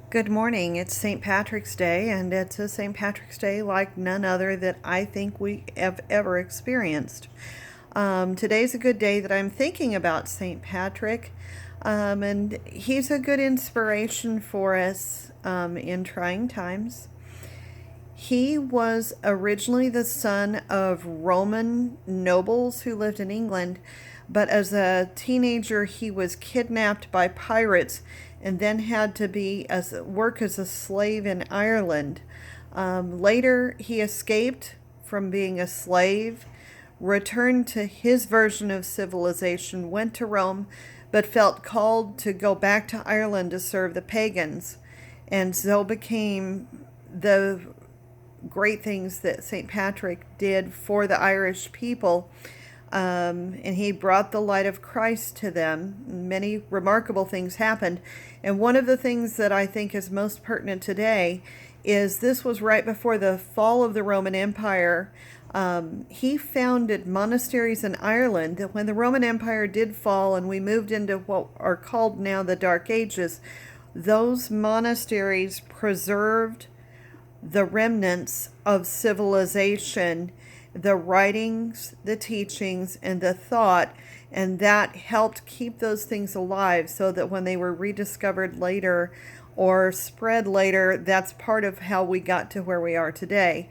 Good morning. It's St. Patrick's Day, and it's a St. Patrick's Day like none other that I think we have ever experienced. Today's a good day that I'm thinking about St. Patrick, and he's a good inspiration for us in trying times. He was originally the son of Roman nobles who lived in England, but as a teenager, he was kidnapped by pirates and then had to work as a slave in Ireland. Later, he escaped from being a slave, returned to his version of civilization, went to Rome, but felt called to go back to Ireland to serve the pagans, and so became the great things that St. Patrick did for the Irish people. And he brought the light of Christ to them. Many remarkable things happened. And one of the things that I think is most pertinent today is this was right before the fall of the Roman Empire. He founded monasteries in Ireland that when the Roman Empire did fall and we moved into what are called now the Dark Ages, those monasteries preserved the remnants of civilization, the writings, the teachings, and the thought, and that helped keep those things alive so that when they were rediscovered later or spread later, that's part of how we got to where we are today.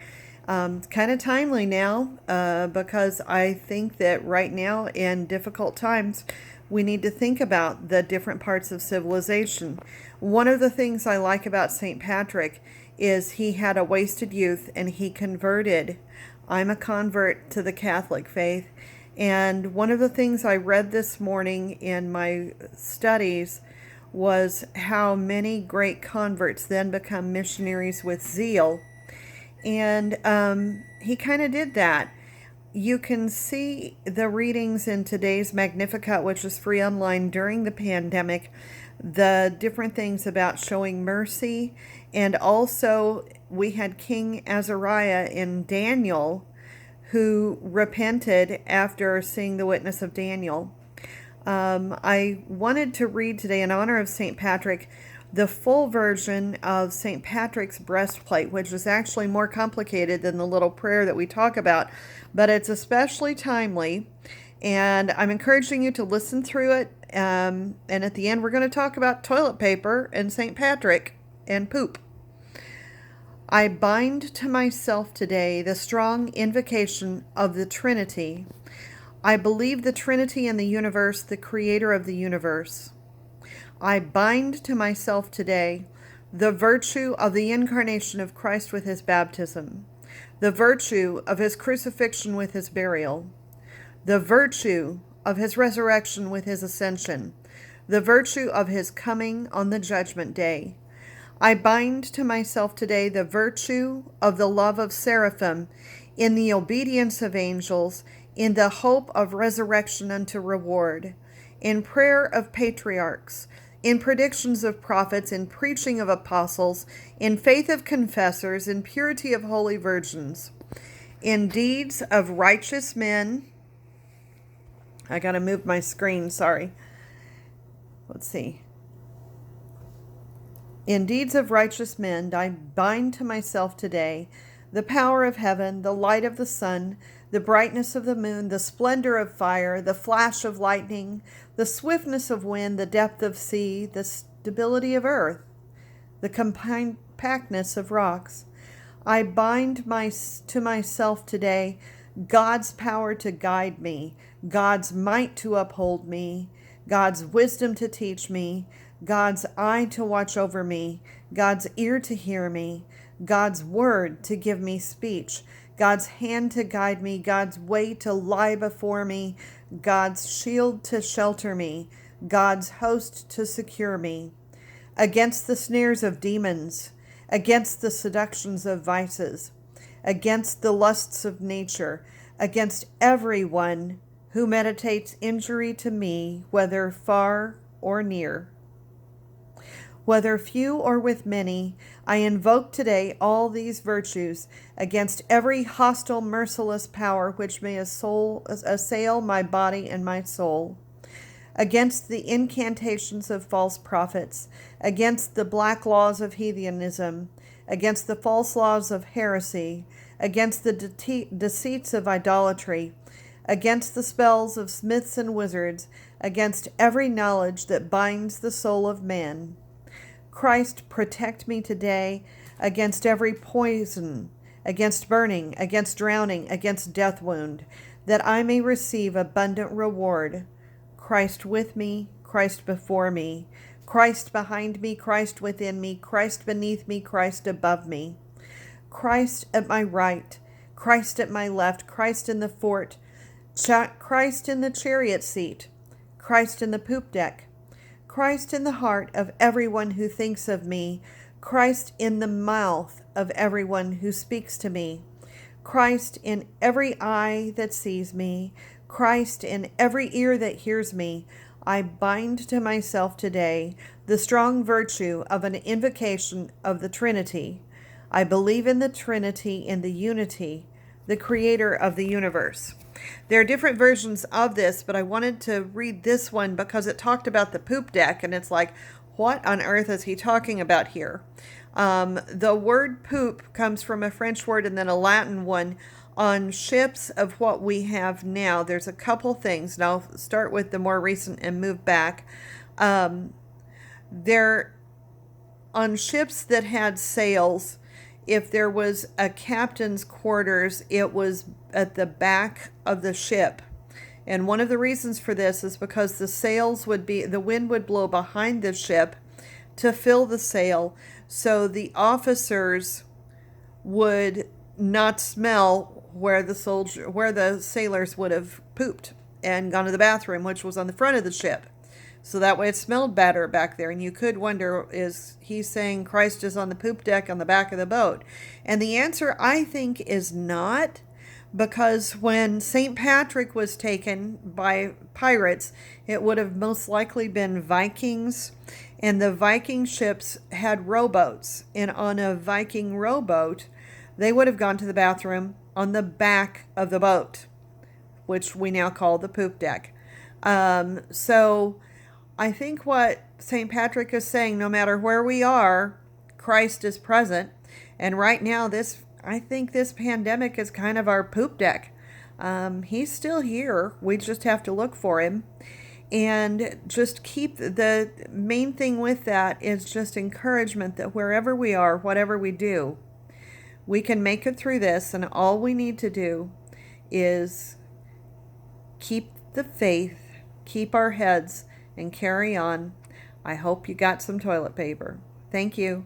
It's kind of timely now because I think that right now in difficult times, we need to think about the different parts of civilization. One of the things I like about St. Patrick is he had a wasted youth and he converted. I'm a convert to the Catholic faith. And one of the things I read this morning in my studies was how many great converts then become missionaries with zeal. And he kind of did that. You can see the readings in today's Magnificat, which is free online during the pandemic, the different things about showing mercy. And also, we had King Azariah in Daniel who repented after seeing the witness of Daniel. I wanted to read today, in honor of St. Patrick, the full version of St. Patrick's breastplate, which is actually more complicated than the little prayer that we talk about, but it's especially timely. And I'm encouraging you to listen through it. And at the end, we're going to talk about toilet paper and St. Patrick and poop. I bind to myself today the strong invocation of the Trinity. I believe the Trinity in the universe, the creator of the universe. I bind to myself today the virtue of the incarnation of Christ with his baptism, the virtue of his crucifixion with his burial, the virtue of his resurrection with his ascension, the virtue of his coming on the judgment day. I bind to myself today the virtue of the love of seraphim in the obedience of angels, in the hope of resurrection unto reward, in prayer of patriarchs, in predictions of prophets, in preaching of apostles, in faith of confessors, in purity of holy virgins, in deeds of righteous men. I gotta move my screen, sorry. Let's see. In deeds of righteous men, I bind to myself today the power of heaven, the light of the sun, the brightness of the moon, the splendor of fire, the flash of lightning, the swiftness of wind, the depth of sea, the stability of earth, the compactness of rocks. I bind to myself today God's power to guide me, God's might to uphold me, God's wisdom to teach me, God's eye to watch over me, God's ear to hear me, God's word to give me speech, God's hand to guide me, God's way to lie before me, God's shield to shelter me, God's host to secure me, against the snares of demons, against the seductions of vices, against the lusts of nature, against everyone who meditates injury to me, whether far or near. Whether few or with many, I invoke today all these virtues against every hostile, merciless power which may assail my body and my soul, against the incantations of false prophets, against the black laws of heathenism, against the false laws of heresy, against the deceits of idolatry, against the spells of smiths and wizards, against every knowledge that binds the soul of man. Christ, protect me today against every poison, against burning, against drowning, against death wound, that I may receive abundant reward. Christ with me, Christ before me, Christ behind me, Christ within me, Christ beneath me, Christ above me. Christ at my right, Christ at my left, Christ in the fort, Christ in the chariot seat, Christ in the poop deck, Christ in the heart of everyone who thinks of me, Christ in the mouth of everyone who speaks to me, Christ in every eye that sees me, Christ in every ear that hears me. I bind to myself today the strong virtue of an invocation of the Trinity. I believe in the Trinity, in the unity, the creator of the universe. There are different versions of this, but I wanted to read this one because it talked about the poop deck, and it's like, what on earth is he talking about here? The word poop comes from a French word and then a Latin one. On ships of what we have now, there's a couple things, and I'll start with the more recent and move back. There, on ships that had sails, if there was a captain's quarters, it was at the back of the ship. And one of the reasons for this is because the wind would blow behind the ship to fill the sail, so the officers would not smell where the sailors would have pooped and gone to the bathroom, which was on the front of the ship. So that way it smelled better back there. And you could wonder, is he saying Christ is on the poop deck on the back of the boat? And the answer, I think, is not, because when St. Patrick was taken by pirates, it would have most likely been Vikings. And the Viking ships had rowboats. And on a Viking rowboat, they would have gone to the bathroom on the back of the boat, which we now call the poop deck. So I think what St. Patrick is saying, no matter where we are, Christ is present. And right now, I think this pandemic is kind of our poop deck. He's still here. We just have to look for him. And just keep the main thing with that is just encouragement that wherever we are, whatever we do, we can make it through this, and all we need to do is keep the faith, keep our heads, and carry on. I hope you got some toilet paper. Thank you.